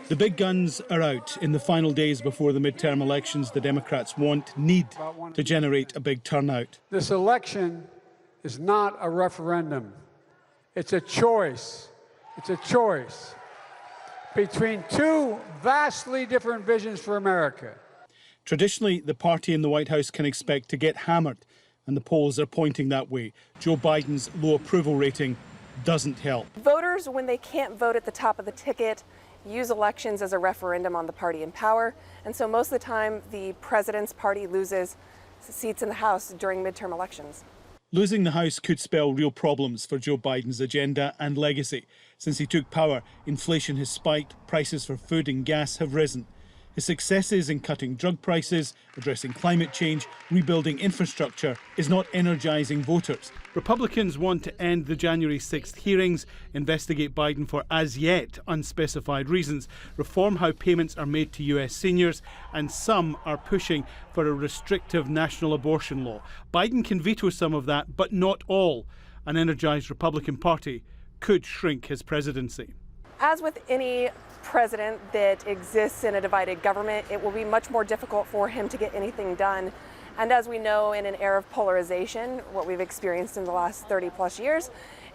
The big guns are out in the final days before the midterm elections the Democrats need to generate a big turnout. This election is not a referendum. It's a choice. It's a choice between two vastly different visions for America. Traditionally, the party in the White House can expect to get hammered, and the polls are pointing that way. Joe Biden's low approval rating doesn't help. Voters, when they can't vote at the top of the ticket, use elections as a referendum on the party in power. And so most of the time, the president's party loses seats in the House during midterm elections. Losing the House could spell real problems for Joe Biden's agenda and legacy. Since he took power, inflation has spiked, prices for food and gas have risen. His successes in cutting drug prices, addressing climate change, rebuilding infrastructure is not energising voters. Republicans want to end the January 6th hearings, investigate Biden for as yet unspecified reasons, reform how payments are made to US seniors, and some are pushing for a restrictive national abortion law. Biden can veto some of that, but not all. An energised Republican Party could shrink his presidency. As with any president that exists in a divided government, it will be much more difficult for him to get anything done. And as we know, in an era of polarization, what we've experienced in the last 30 plus years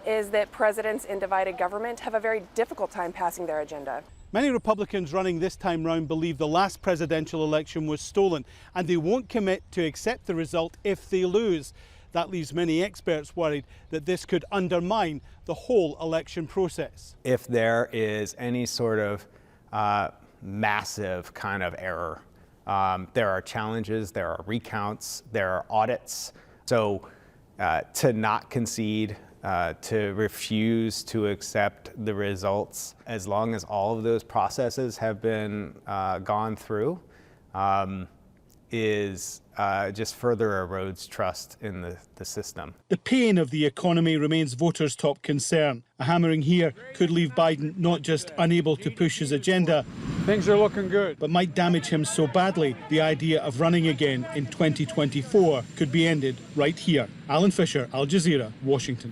is that presidents in divided government have a very difficult time passing their agenda. Many Republicans running this time round believe the last presidential election was stolen, and they won't commit to accept the result if they lose. That leaves many experts worried that this could undermine the whole election process. If there is any sort of massive kind of error, there are challenges, there are recounts, there are audits. So to not concede, to refuse to accept the results, as long as all of those processes have been gone through, is just further erodes trust in the system. The pain of the economy remains voters' top concern. A hammering here could leave Biden not just unable to push his agenda, Things are looking good, but might damage him so badly the idea of running again in 2024 could be ended right here. Alan Fisher, Al Jazeera, Washington.